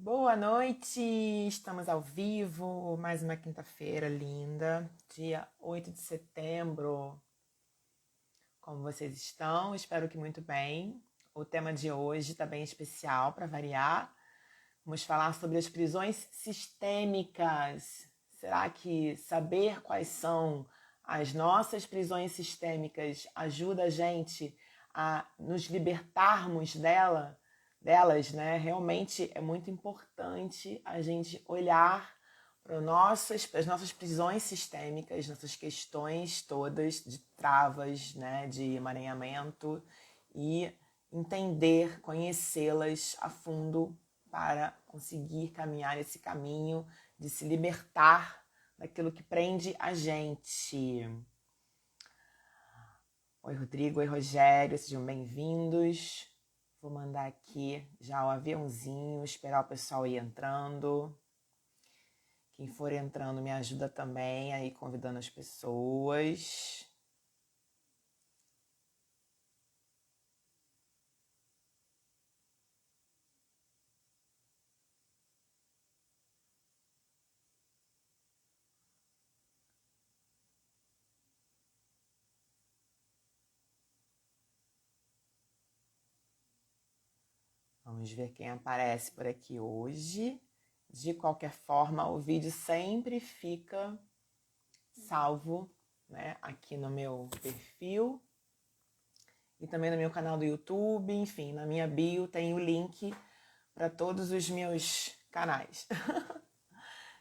Boa noite! Estamos ao vivo, mais uma quinta-feira linda, dia 8 de setembro. Como vocês estão? Espero que muito bem. O tema de hoje está bem especial, para variar. Vamos falar sobre as prisões sistêmicas. Será que saber quais são as nossas prisões sistêmicas ajuda a gente a nos libertarmos delas, né? Realmente é muito importante a gente olhar para as nossas prisões sistêmicas, nossas questões todas de travas, né, de emaranhamento e entender, conhecê-las a fundo para conseguir caminhar esse caminho de se libertar daquilo que prende a gente. Oi, Rodrigo. Oi, Rogério. Sejam bem-vindos. Vou mandar aqui já o aviãozinho, esperar o pessoal ir entrando. Quem for entrando me ajuda também aí convidando as pessoas. Vamos ver quem aparece por aqui hoje. De qualquer forma, o vídeo sempre fica salvo, né, aqui no meu perfil e também no meu canal do YouTube. Enfim, na minha bio tem o link para todos os meus canais.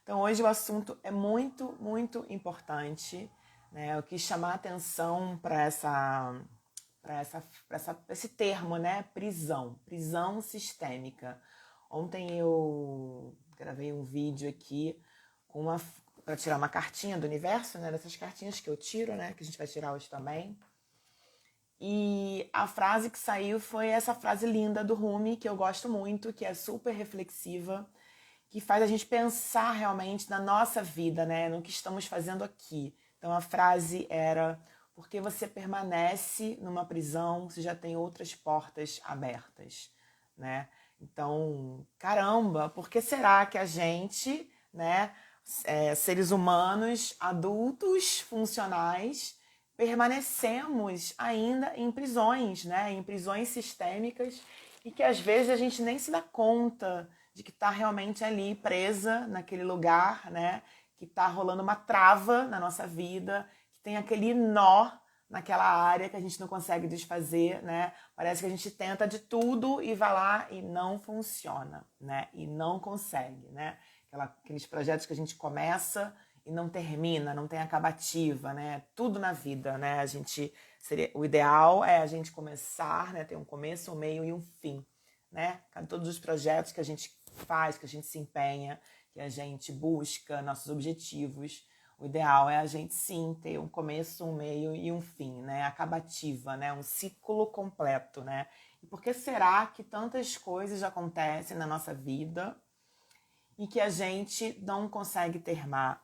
Então, hoje o assunto é muito, muito importante, né? Eu quis chamar a atenção para esse termo, né? Prisão sistêmica. Ontem eu gravei um vídeo aqui para tirar uma cartinha do universo, né? Dessas cartinhas que eu tiro, né? Que a gente vai tirar hoje também. E a frase que saiu foi essa frase linda do Rumi, que eu gosto muito, que é super reflexiva, que faz a gente pensar realmente na nossa vida, né? No que estamos fazendo aqui. Então a frase era: porque você permanece numa prisão se já tem outras portas abertas, né? Então, caramba, por que será que a gente, né, seres humanos, adultos, funcionais, permanecemos ainda em prisões, né? Em prisões sistêmicas e que às vezes a gente nem se dá conta de que está realmente ali presa naquele lugar, né? Que está rolando uma trava na nossa vida, que tem aquele nó naquela área que a gente não consegue desfazer, né? Parece que a gente tenta de tudo e vai lá e não funciona, né? E não consegue, né? Aqueles projetos que a gente começa e não termina, não tem acabativa, né? Tudo na vida, né? O ideal é a gente começar, né? Ter um começo, um meio e um fim, né? Todos os projetos que a gente faz, que a gente se empenha, que a gente busca nossos objetivos, o ideal é a gente sim ter um começo, um meio e um fim, né? Acabativa, né? Um ciclo completo, né? E por que será que tantas coisas acontecem na nossa vida e que a gente não consegue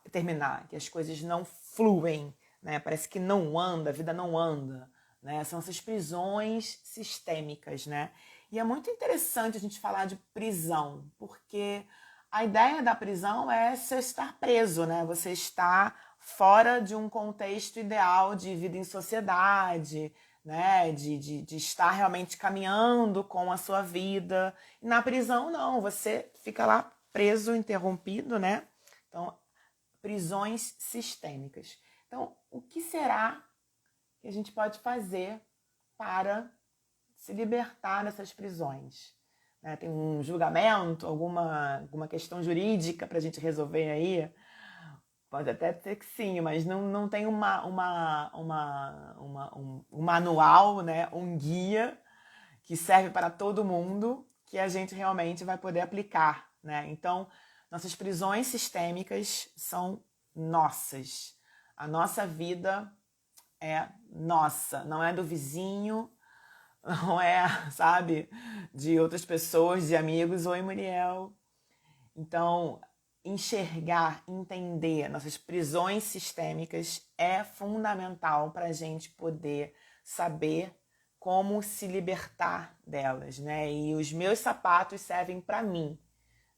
terminar, que as coisas não fluem, né? Parece que não anda, a vida não anda, né? São essas prisões sistêmicas, né? E é muito interessante a gente falar de prisão, porque a ideia da prisão é você estar preso, né? Você está fora de um contexto ideal de vida em sociedade, né? De estar realmente caminhando com a sua vida. E na prisão, não, você fica lá preso, interrompido, né? Então, prisões sistêmicas. Então, o que será que a gente pode fazer para se libertar dessas prisões? Né? Tem um julgamento, alguma questão jurídica para a gente resolver aí? Pode até ser que sim, mas não tem um manual, né? Um guia que serve para todo mundo que a gente realmente vai poder aplicar, né? Então, nossas prisões sistêmicas são nossas. A nossa vida é nossa, não é do vizinho, não é, sabe, de outras pessoas, de amigos. Oi, Muriel. Então, enxergar, entender nossas prisões sistêmicas é fundamental para a gente poder saber como se libertar delas, né? E os meus sapatos servem para mim,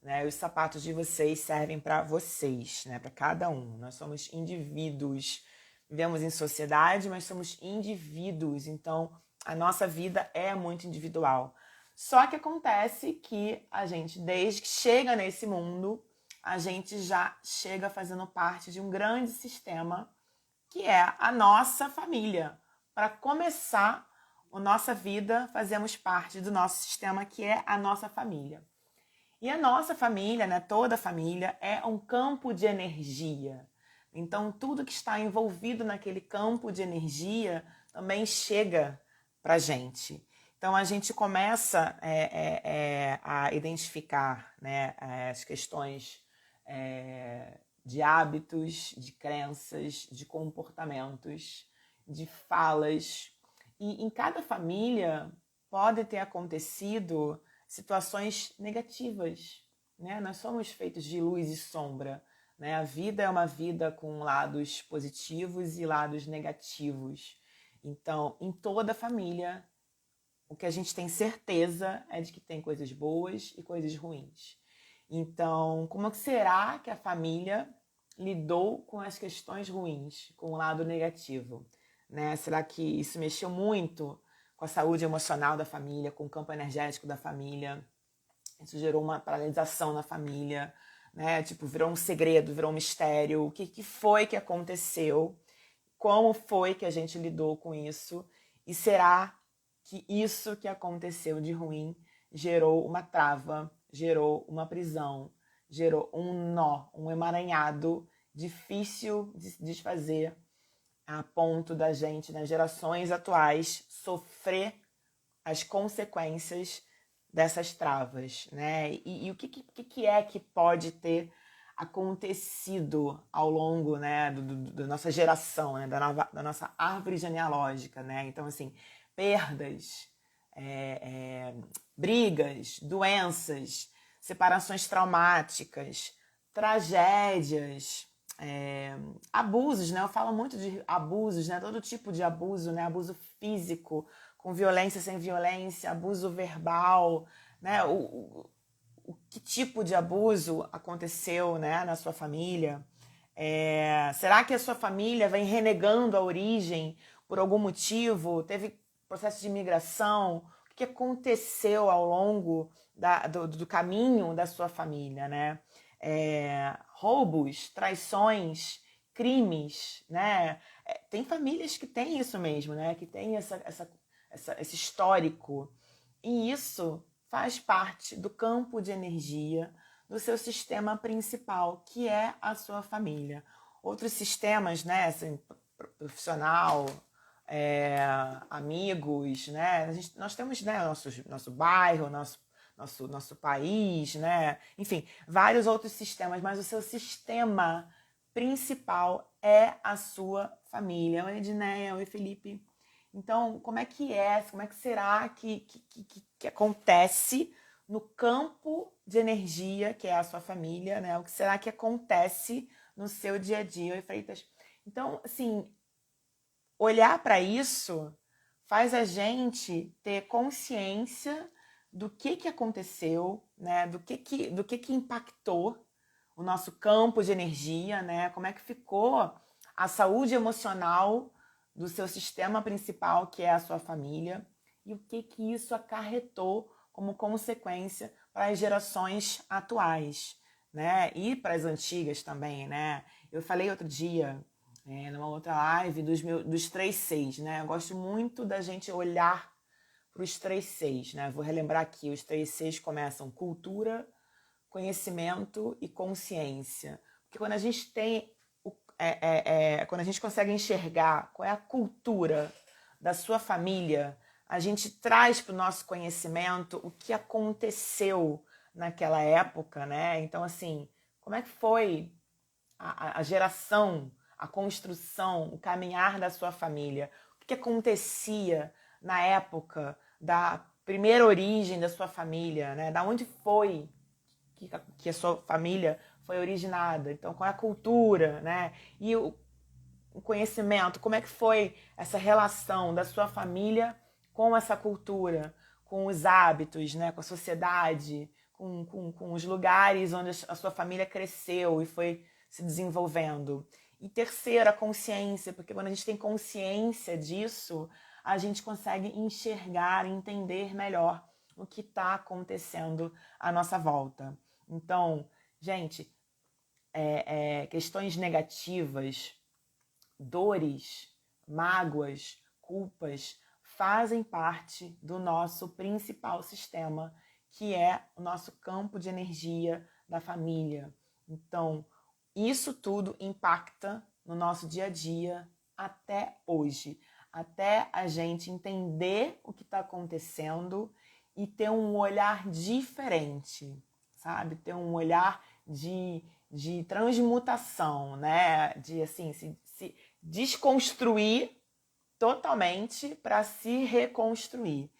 né? Os sapatos de vocês servem para vocês, né? Para cada um. Nós somos indivíduos. Vivemos em sociedade, mas somos indivíduos. Então, a nossa vida é muito individual. Só que acontece que a gente, desde que chega nesse mundo, a gente já chega fazendo parte de um grande sistema que é a nossa família. Para começar a nossa vida, fazemos parte do nosso sistema, que é a nossa família. E a nossa família, né, toda a família, é um campo de energia. Então, tudo que está envolvido naquele campo de energia também chega para a gente. Então, a gente começa a identificar, né, as questões de hábitos, de crenças, de comportamentos, de falas. E em cada família pode ter acontecido situações negativas, né? Nós somos feitos de luz e sombra, né? A vida é uma vida com lados positivos e lados negativos. Então, em toda família, o que a gente tem certeza é de que tem coisas boas e coisas ruins. Então, como que será que a família lidou com as questões ruins, com o lado negativo, né? Será que isso mexeu muito com a saúde emocional da família, com o campo energético da família? Isso gerou uma paralisação na família, né? Tipo, virou um segredo, virou um mistério. O que foi que aconteceu? Como foi que a gente lidou com isso? E será que isso que aconteceu de ruim gerou uma trava, gerou uma prisão, gerou um nó, um emaranhado difícil de desfazer, a ponto da gente, nas gerações atuais, sofrer as consequências dessas travas, né? E o que é que pode ter acontecido ao longo, né, da nossa geração, né, da nossa árvore genealógica, né? Então, assim, perdas, brigas, doenças, separações traumáticas, tragédias, abusos, né? Eu falo muito de abusos, né? Todo tipo de abuso, né? Abuso físico, com violência, sem violência, abuso verbal, né? Que tipo de abuso aconteceu, né, na sua família? Será que a sua família vem renegando a origem por algum motivo? Teve processo de imigração? O que aconteceu ao longo do caminho da sua família, né? Roubos, traições, crimes, né? Tem famílias que têm isso mesmo, né? Que tem esse histórico. E isso faz parte do campo de energia do seu sistema principal, que é a sua família. Outros sistemas, né, assim, profissional, amigos, né? Nós temos, né, nosso bairro, nosso país, né? Enfim, vários outros sistemas, mas o seu sistema principal é a sua família. Oi, Edneia, oi, Felipe. Então, como é que será que acontece no campo de energia, que é a sua família, né? O que será que acontece no seu dia a dia? Oi, Freitas. Então, assim, olhar para isso faz a gente ter consciência do que aconteceu, né? Do que impactou o nosso campo de energia, né? Como é que ficou a saúde emocional do seu sistema principal, que é a sua família, e o que isso acarretou como consequência para as gerações atuais, né? E para as antigas também, né? Eu falei outro dia, numa outra live, dos 3 Cs, né? Eu gosto muito da gente olhar para os 3 Cs, né? Vou relembrar aqui, os 3 Cs começam cultura, conhecimento e consciência. Porque quando a gente tem quando a gente consegue enxergar qual é a cultura da sua família, a gente traz para o nosso conhecimento o que aconteceu naquela época, né? Então, assim, como é que foi a geração, a construção, o caminhar da sua família? O que acontecia na época da primeira origem da sua família, né? Da onde foi que a sua família foi originada? Então, qual é a cultura, né? E o conhecimento, como é que foi essa relação da sua família com essa cultura, com os hábitos, né? Com a sociedade, com os lugares onde a sua família cresceu e foi se desenvolvendo. E terceiro, a consciência, porque quando a gente tem consciência disso, a gente consegue enxergar, entender melhor o que está acontecendo à nossa volta. Então, gente, questões negativas, dores, mágoas, culpas, fazem parte do nosso principal sistema, que é o nosso campo de energia da família. Então, isso tudo impacta no nosso dia a dia até hoje, até a gente entender o que está acontecendo e ter um olhar diferente, sabe? Ter um olhar de transmutação, né? De assim, se desconstruir totalmente para se reconstruir.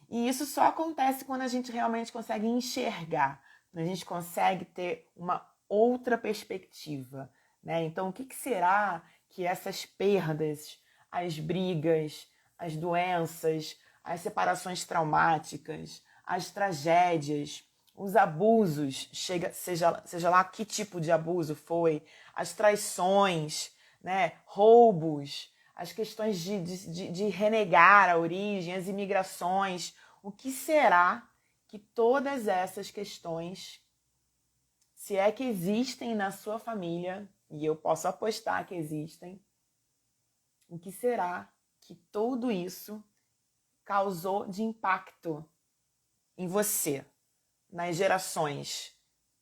E isso só acontece quando a gente realmente consegue enxergar, quando a gente consegue ter uma outra perspectiva, né? Então, o que será que essas perdas, as brigas, as doenças, as separações traumáticas, as tragédias, os abusos, seja lá que tipo de abuso foi, as traições, né? Roubos, as questões de renegar a origem, as imigrações, o que será que todas essas questões, se é que existem na sua família, e eu posso apostar que existem, o que será que tudo isso causou de impacto em você, nas gerações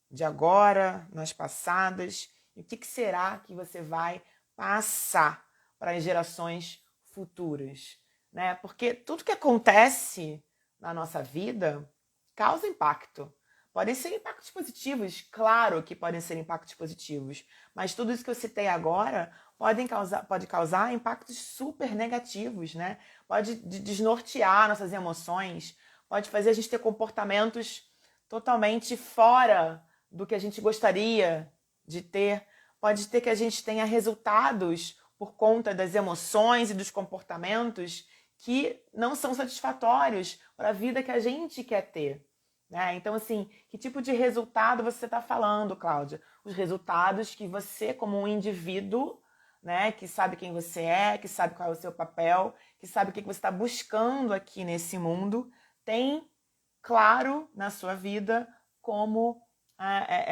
de agora, nas passadas, e o que será que você vai passar para as gerações futuras, né? Porque tudo que acontece na nossa vida causa impacto. Podem ser impactos positivos, claro que podem ser impactos positivos, mas tudo isso que eu citei agora pode causar impactos super negativos, né? Pode desnortear nossas emoções, pode fazer a gente ter comportamentos totalmente fora do que a gente gostaria de ter, pode ter que a gente tenha resultados por conta das emoções e dos comportamentos que não são satisfatórios para a vida que a gente quer ter. Né? Então, assim, que tipo de resultado você está falando, Cláudia? Os resultados que você, como um indivíduo, né, que sabe quem você é, que sabe qual é o seu papel, que sabe o que você está buscando aqui nesse mundo, tem claro na sua vida como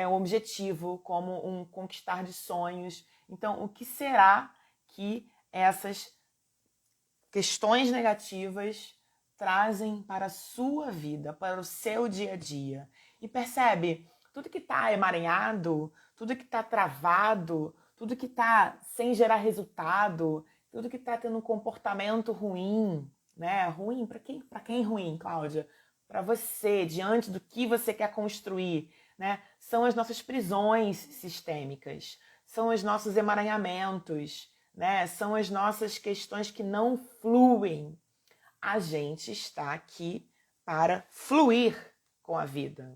um objetivo, como um conquistar de sonhos. Então, o que será que essas questões negativas trazem para a sua vida, para o seu dia a dia? E percebe, tudo que está emaranhado, tudo que está travado, tudo que está sem gerar resultado, tudo que está tendo um comportamento ruim, né? Ruim para quem? Para quem ruim, Cláudia? Para você, diante do que você quer construir, né? São as nossas prisões sistêmicas, são os nossos emaranhamentos, né? São as nossas questões que não fluem. A gente está aqui para fluir com a vida.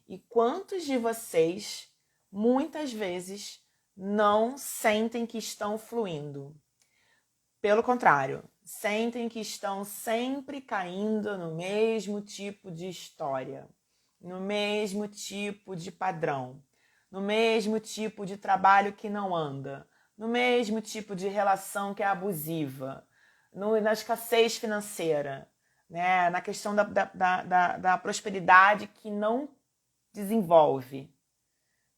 E quantos de vocês, muitas vezes, não sentem que estão fluindo? Pelo contrário, sentem que estão sempre caindo no mesmo tipo de história, no mesmo tipo de padrão, no mesmo tipo de trabalho que não anda, no mesmo tipo de relação que é abusiva, na escassez financeira, né? Na questão da prosperidade que não desenvolve,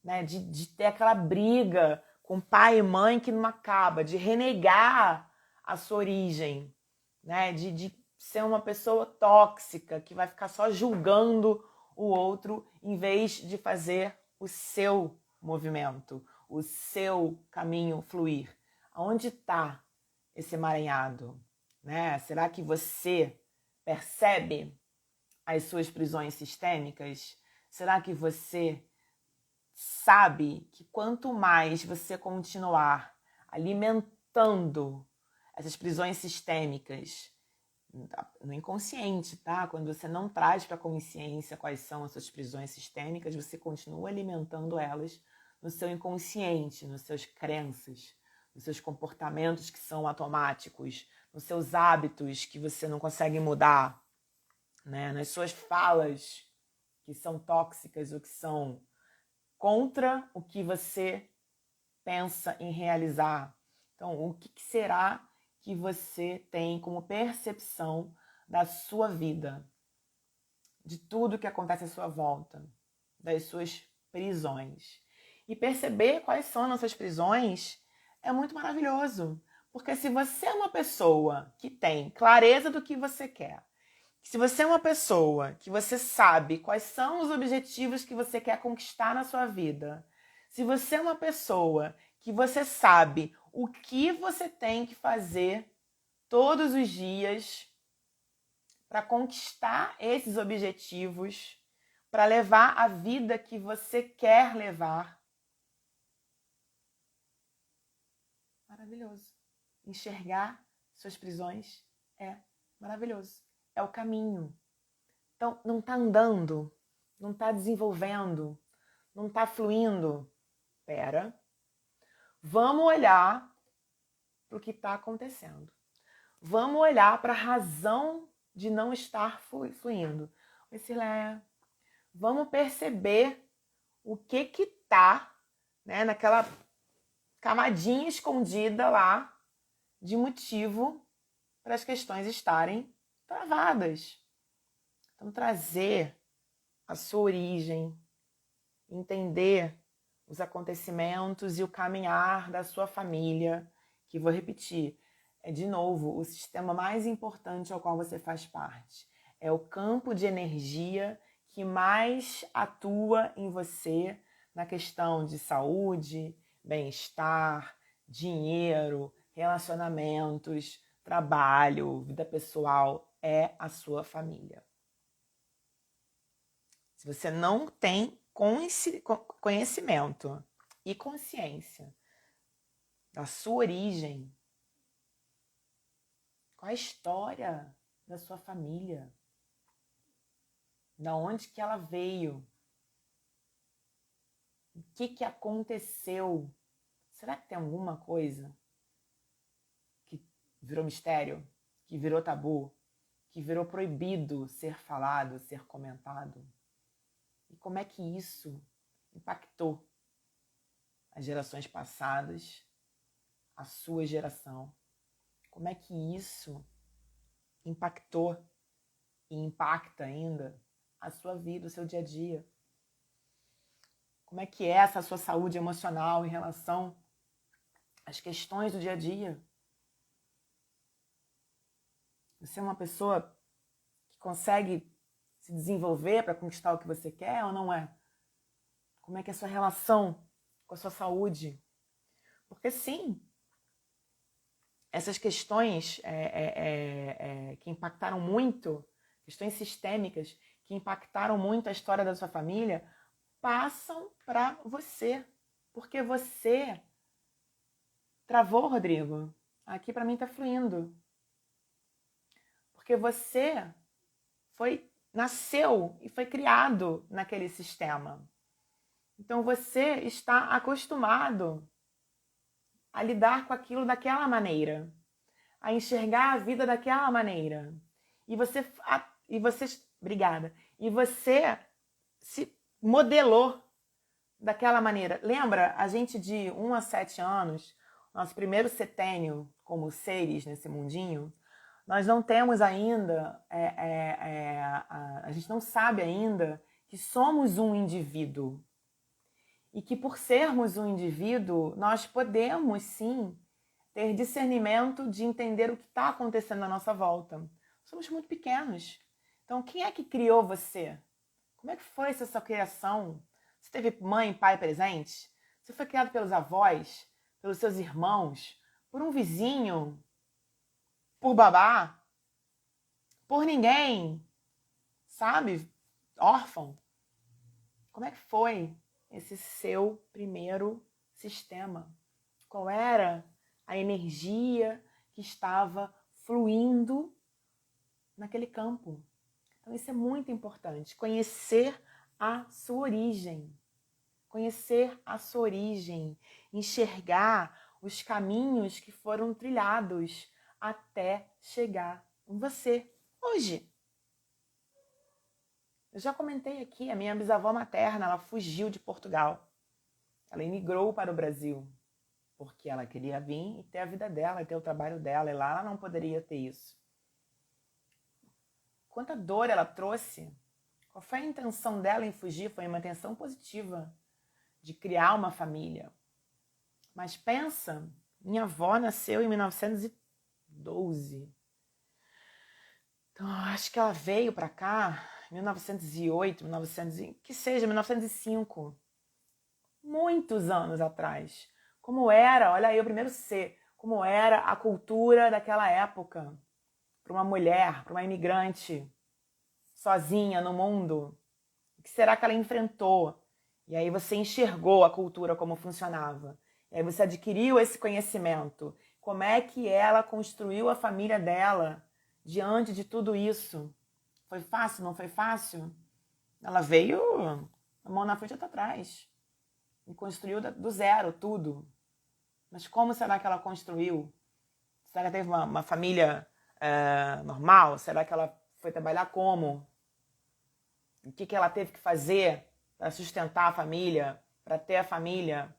né? De ter aquela briga com pai e mãe que não acaba, de renegar a sua origem, né? De ser uma pessoa tóxica que vai ficar só julgando o outro em vez de fazer o seu movimento, o seu caminho fluir. Aonde está esse emaranhado? Né? Será que você percebe as suas prisões sistêmicas? Será que você sabe que quanto mais você continuar alimentando essas prisões sistêmicas no inconsciente, tá? Quando você não traz para a consciência quais são as suas prisões sistêmicas, você continua alimentando elas no seu inconsciente, nas suas crenças, nos seus comportamentos que são automáticos, nos seus hábitos que você não consegue mudar, né? Nas suas falas que são tóxicas ou que são contra o que você pensa em realizar. Então, o que será que você tem como percepção da sua vida, de tudo que acontece à sua volta, das suas prisões? E perceber quais são nossas prisões é muito maravilhoso. Porque se você é uma pessoa que tem clareza do que você quer, se você é uma pessoa que você sabe quais são os objetivos que você quer conquistar na sua vida, se você é uma pessoa que você sabe o que você tem que fazer todos os dias para conquistar esses objetivos, para levar a vida que você quer levar, maravilhoso. Enxergar suas prisões é maravilhoso. É o caminho. Então, não está andando, não está desenvolvendo, não está fluindo. Pera, vamos olhar para o que está acontecendo. Vamos olhar para a razão de não estar fluindo. Vamos perceber o que está, né, naquela camadinha escondida lá de motivo para as questões estarem travadas. Então, trazer a sua origem, entender os acontecimentos e o caminhar da sua família, que vou repetir, é de novo o sistema mais importante ao qual você faz parte. É o campo de energia que mais atua em você na questão de saúde, bem-estar, dinheiro, relacionamentos, trabalho, vida pessoal, é a sua família. Se você não tem conhecimento e consciência da sua origem, qual a história da sua família, da onde que ela veio, o que aconteceu, será que tem alguma coisa que virou mistério, que virou tabu, que virou proibido ser falado, ser comentado? E como é que isso impactou as gerações passadas, a sua geração? Como é que isso impactou e impacta ainda a sua vida, o seu dia a dia? Como é que é essa sua saúde emocional em relação às questões do dia a dia? Você é uma pessoa que consegue se desenvolver para conquistar o que você quer ou não é? Como é que é a sua relação com a sua saúde? Porque sim, essas questões que impactaram muito, questões sistêmicas que impactaram muito a história da sua família, passam para você. Porque você travou, Rodrigo. Aqui para mim está fluindo. Porque você nasceu e foi criado naquele sistema. Então você está acostumado a lidar com aquilo daquela maneira, a enxergar a vida daquela maneira. Obrigada. E você se modelou daquela maneira. Lembra a gente de 1 a 7 anos, nosso primeiro setênio como seres nesse mundinho? Nós não temos ainda, a gente não sabe ainda que somos um indivíduo. E que por sermos um indivíduo, nós podemos sim ter discernimento de entender o que está acontecendo à nossa volta. Somos muito pequenos. Então, quem é que criou você? Como é que foi essa sua criação? Você teve mãe e pai presentes? Você foi criado pelos avós, pelos seus irmãos, por um vizinho, por babá, por ninguém, sabe? Órfão. Como é que foi esse seu primeiro sistema? Qual era a energia que estava fluindo naquele campo? Então isso é muito importante, conhecer a sua origem. Conhecer a sua origem, enxergar os caminhos que foram trilhados até chegar em você hoje. Eu já comentei aqui, a minha bisavó materna, ela fugiu de Portugal. Ela imigrou para o Brasil, porque ela queria vir e ter a vida dela, ter o trabalho dela, e lá ela não poderia ter isso. Quanta dor ela trouxe. Qual foi a intenção dela em fugir? Foi uma intenção positiva, de criar uma família. Mas pensa, minha avó nasceu em 1912. Então, eu acho que ela veio para cá em 1908, que seja 1905. Muitos anos atrás. Como era, olha aí o primeiro C, como era a cultura daquela época para uma mulher, para uma imigrante sozinha no mundo. O que será que ela enfrentou? E aí você enxergou a cultura como funcionava. E aí você adquiriu esse conhecimento. Como é que ela construiu a família dela diante de tudo isso? Foi fácil, não foi fácil? Ela veio a mão na frente e outra atrás. E construiu do zero tudo. Mas como será que ela construiu? Será que ela teve uma família normal? Será que ela foi trabalhar como? O que ela teve que fazer para sustentar a família, para ter a família?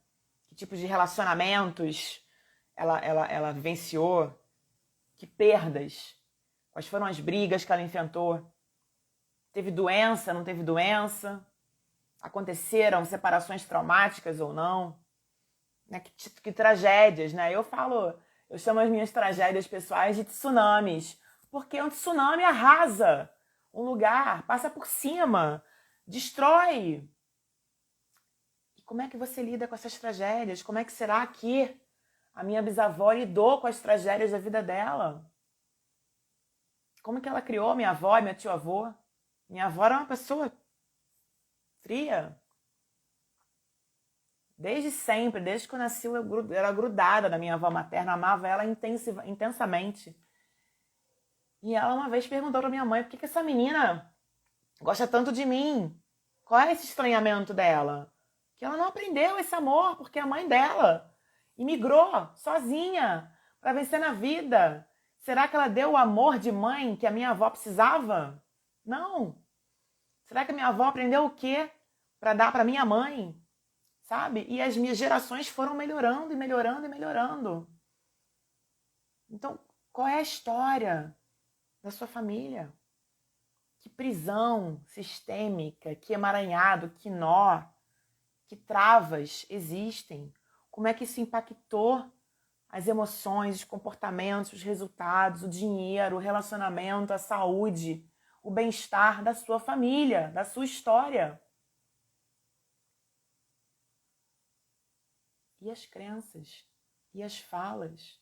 Que tipo de relacionamentos ela vivenciou? Que perdas? Quais foram as brigas que ela enfrentou? Teve doença, não teve doença? Aconteceram separações traumáticas ou não? Né? Que tragédias, né? Eu chamo as minhas tragédias pessoais de tsunamis, porque um tsunami arrasa um lugar, passa por cima, destrói. E como é que você lida com essas tragédias? Como é que será que a minha bisavó lidou com as tragédias da vida dela? Como que ela criou minha avó e meu tio-avô? Minha avó era uma pessoa fria. Desde sempre, desde que eu nasci, eu era grudada na minha avó materna, amava ela intensamente. E ela uma vez perguntou pra minha mãe, por que essa menina gosta tanto de mim? Qual é esse estranhamento dela? Que ela não aprendeu esse amor, porque a mãe dela imigrou sozinha para vencer na vida. Será que ela deu o amor de mãe que a minha avó precisava? Não. Será que a minha avó aprendeu o quê para dar para minha mãe? Sabe? E as minhas gerações foram melhorando e melhorando e melhorando. Então, qual é a história da sua família? Que prisão sistêmica, que emaranhado, que nó, que travas existem? Como é que isso impactou as emoções, os comportamentos, os resultados, o dinheiro, o relacionamento, a saúde, o bem-estar da sua família, da sua história? E as crenças? E as falas?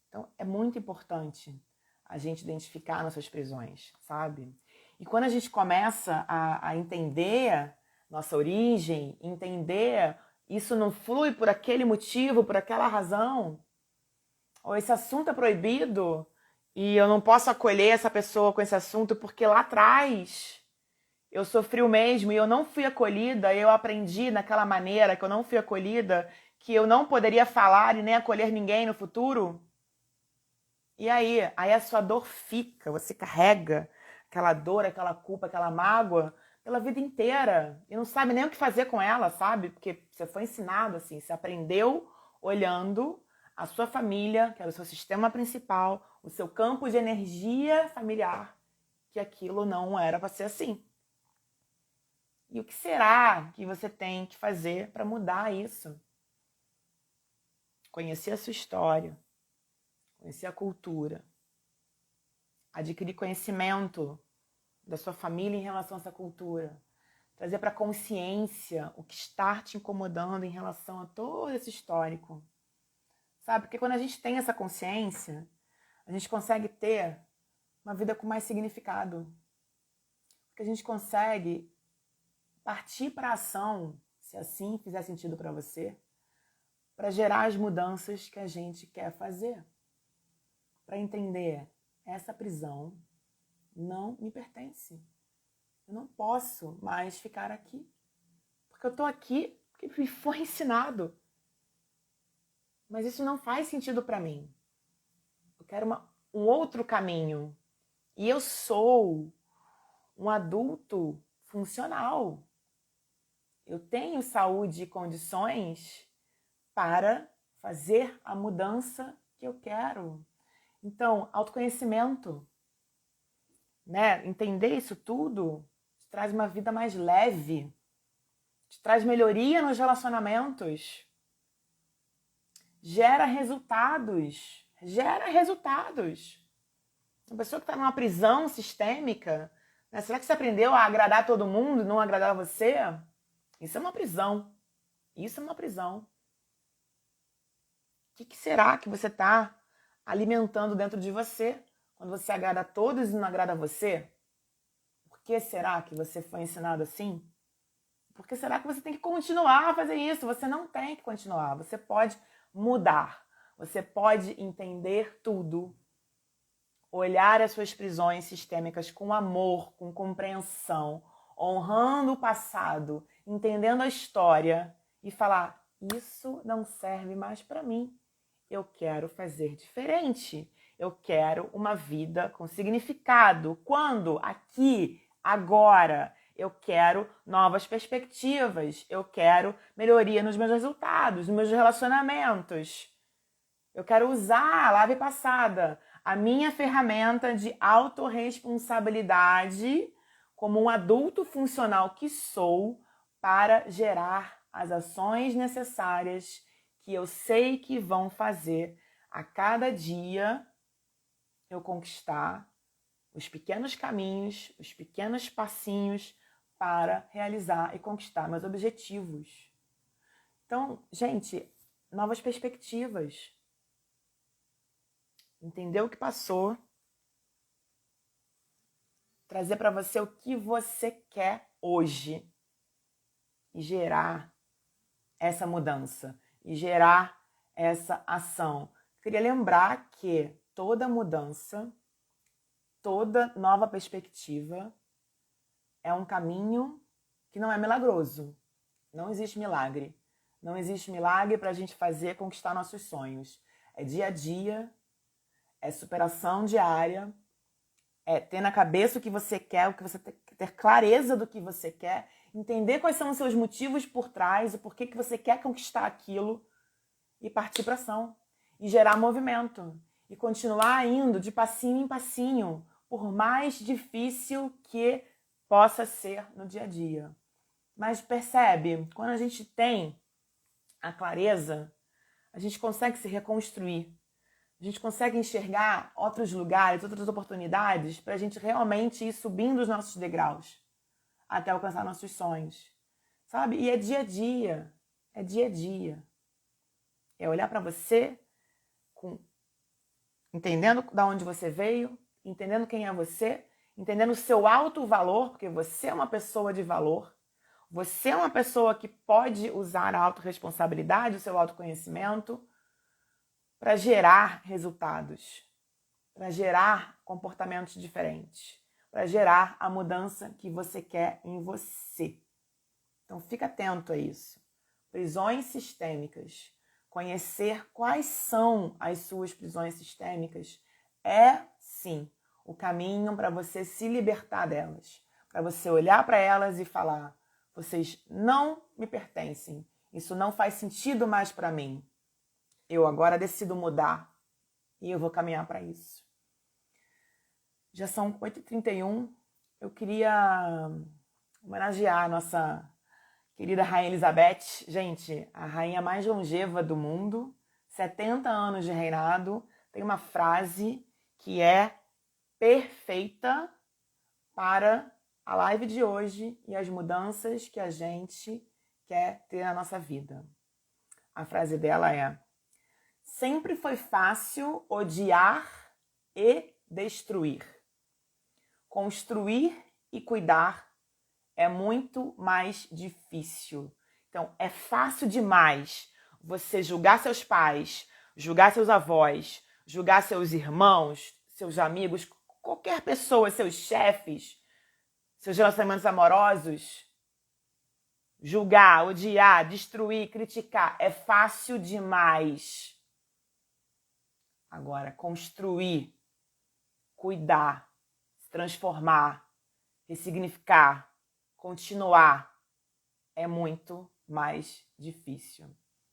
Então, é muito importante a gente identificar nossas prisões, sabe? E quando a gente começa a entender nossa origem, entender isso não flui por aquele motivo, por aquela razão, ou esse assunto é proibido e eu não posso acolher essa pessoa com esse assunto porque lá atrás eu sofri o mesmo e eu não fui acolhida, eu aprendi naquela maneira que eu não fui acolhida, que eu não poderia falar e nem acolher ninguém no futuro. E aí a sua dor fica, você carrega aquela dor, aquela culpa, aquela mágoa pela vida inteira e não sabe nem o que fazer com ela, sabe? Porque você foi ensinado assim, você aprendeu olhando a sua família, que era o seu sistema principal, o seu campo de energia familiar, que aquilo não era para ser assim. E o que será que você tem que fazer para mudar isso? Conhecer a sua história, conhecer a cultura, adquirir conhecimento da sua família em relação a essa cultura, trazer para a consciência o que está te incomodando em relação a todo esse histórico. Sabe? Porque quando a gente tem essa consciência, a gente consegue ter uma vida com mais significado. Porque a gente consegue partir para a ação, se assim fizer sentido para você, para gerar as mudanças que a gente quer fazer. Para entender, essa prisão não me pertence. Eu não posso mais ficar aqui. Porque eu estou aqui porque me foi ensinado. Mas isso não faz sentido para mim. Eu quero um outro caminho. E eu sou um adulto funcional. Eu tenho saúde e condições para fazer a mudança que eu quero. Então, autoconhecimento, né? Entender isso tudo te traz uma vida mais leve, te traz melhoria nos relacionamentos, gera resultados. Gera resultados. Uma pessoa que está numa prisão sistêmica, né? Será que você aprendeu a agradar todo mundo e não agradar você? Isso é uma prisão. Isso é uma prisão. O que será que você está alimentando dentro de você quando você agrada a todos e não agrada a você? Por que será que você foi ensinado assim? Por que será que você tem que continuar a fazer isso? Você não tem que continuar. Você pode mudar. Você pode entender tudo. Olhar as suas prisões sistêmicas com amor, com compreensão, honrando o passado, entendendo a história e falar: isso não serve mais para mim. Eu quero fazer diferente. Eu quero uma vida com significado. Quando? Aqui, agora. Eu quero novas perspectivas. Eu quero melhoria nos meus resultados, nos meus relacionamentos. Eu quero usar a live passada, a minha ferramenta de autorresponsabilidade como um adulto funcional que sou para gerar as ações necessárias que eu sei que vão fazer a cada dia eu conquistar os pequenos caminhos, os pequenos passinhos para realizar e conquistar meus objetivos. Então, gente, novas perspectivas. Entender o que passou, trazer para você o que você quer hoje e gerar essa mudança, e gerar essa ação. Queria lembrar que toda mudança, toda nova perspectiva é um caminho que não é milagroso. Não existe milagre. Não existe milagre para a gente fazer conquistar nossos sonhos. É dia a dia, é superação diária, é ter na cabeça o que você quer, o que você ter clareza do que você quer, entender quais são os seus motivos por trás, o porquê que você quer conquistar aquilo e partir para ação e gerar movimento e continuar indo de passinho em passinho, por mais difícil que possa ser no dia a dia. Mas percebe, quando a gente tem a clareza, a gente consegue se reconstruir. A gente consegue enxergar outros lugares, outras oportunidades para a gente realmente ir subindo os nossos degraus até alcançar nossos sonhos, sabe? E é dia a dia, é dia a dia. É olhar para você, entendendo de onde você veio, entendendo quem é você, entendendo o seu alto valor, porque você é uma pessoa de valor, você é uma pessoa que pode usar a autorresponsabilidade, o seu autoconhecimento, para gerar resultados, para gerar comportamentos diferentes, para gerar a mudança que você quer em você. Então fica atento a isso. Prisões sistêmicas. Conhecer quais são as suas prisões sistêmicas é, sim, o caminho para você se libertar delas. Para você olhar para elas e falar: vocês não me pertencem, isso não faz sentido mais para mim. Eu agora decido mudar e eu vou caminhar para isso. Já são 8h31. Eu queria homenagear a nossa querida Rainha Elizabeth. Gente, a rainha mais longeva do mundo, 70 anos de reinado. Tem uma frase que é perfeita para a live de hoje e as mudanças que a gente quer ter na nossa vida. A frase dela é: sempre foi fácil odiar e destruir. Construir e cuidar é muito mais difícil. Então, é fácil demais você julgar seus pais, julgar seus avós, julgar seus irmãos, seus amigos, qualquer pessoa, seus chefes, seus relacionamentos amorosos. Julgar, odiar, destruir, criticar é fácil demais. Agora, construir, cuidar, transformar, ressignificar, continuar, é muito mais difícil.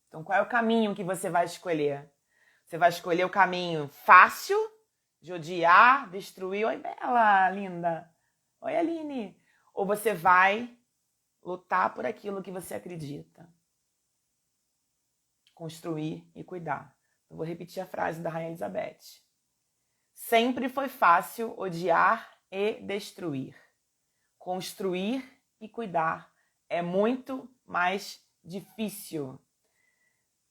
Então, qual é o caminho que você vai escolher? Você vai escolher o caminho fácil de odiar, destruir. Oi, Bela, linda. Oi, Aline. Ou você vai lutar por aquilo que você acredita. Construir e cuidar. Eu vou repetir a frase da Rainha Elizabeth. Sempre foi fácil odiar e destruir. Construir e cuidar é muito mais difícil.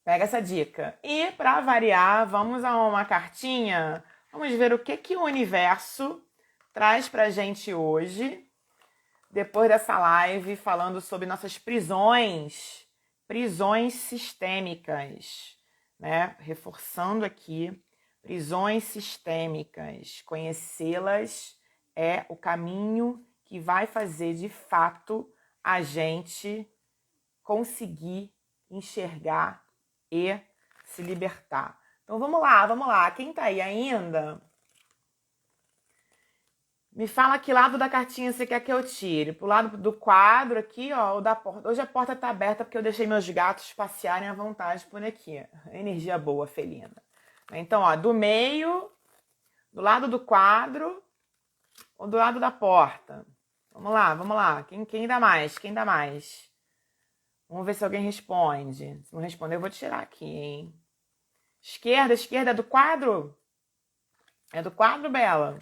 Pega essa dica. E, para variar, vamos a uma cartinha. Vamos ver o que o universo traz pra gente hoje, depois dessa live, falando sobre nossas prisões sistêmicas, né? Reforçando aqui, prisões sistêmicas. Conhecê-las é o caminho que vai fazer, de fato, a gente conseguir enxergar e se libertar. Então vamos lá. Quem tá aí ainda? Me fala que lado da cartinha você quer que eu tire. Pro lado do quadro aqui, ó, ou da porta. Hoje a porta tá aberta porque eu deixei meus gatos passearem à vontade por aqui. Energia boa, felina. Então, ó, do meio, do lado do quadro ou do lado da porta. Vamos lá. Quem dá mais? Vamos ver se alguém responde. Se não responder, eu vou tirar aqui, hein? Esquerda é do quadro? É do quadro, Bela?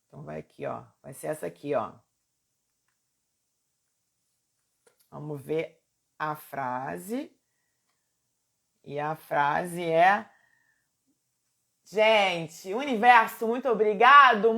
Então vai aqui, ó. Vai ser essa aqui, ó. Vamos ver a frase. E a frase é... Gente, universo, muito obrigado.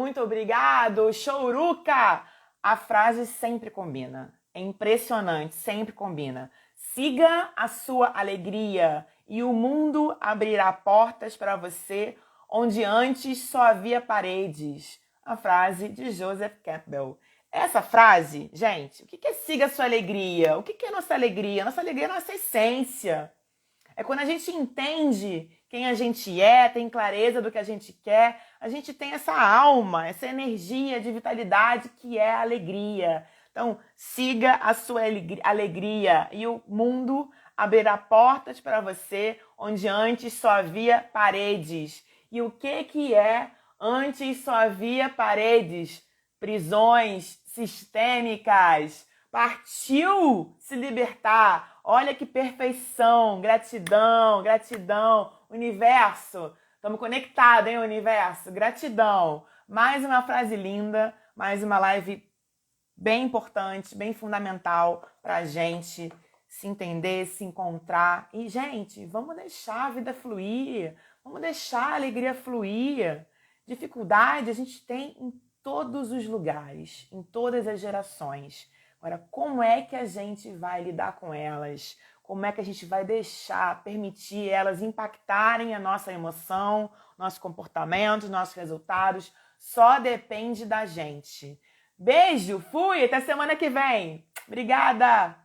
Chouruca! A frase sempre combina. É impressionante, sempre combina. Siga a sua alegria e o mundo abrirá portas para você onde antes só havia paredes. A frase de Joseph Campbell. Essa frase, gente, o que é siga a sua alegria? O que é nossa alegria? Nossa alegria é nossa essência. É quando a gente entende quem a gente é, tem clareza do que a gente quer, a gente tem essa alma, essa energia de vitalidade que é a alegria. Então, siga a sua alegria e o mundo abrirá portas para você onde antes só havia paredes. E o que é antes só havia paredes? Prisões sistêmicas. Partiu se libertar. Olha que perfeição. Gratidão. Universo, estamos conectados, hein, universo? Gratidão. Mais uma frase linda, mais uma live bem importante, bem fundamental pra gente se entender, se encontrar. E, gente, vamos deixar a vida fluir. Vamos deixar a alegria fluir. Dificuldade a gente tem em todos os lugares, em todas as gerações. Agora, como é que a gente vai lidar com elas? Como é que a gente vai permitir elas impactarem a nossa emoção, nosso comportamento, nossos resultados? Só depende da gente. Beijo, fui, até semana que vem. Obrigada!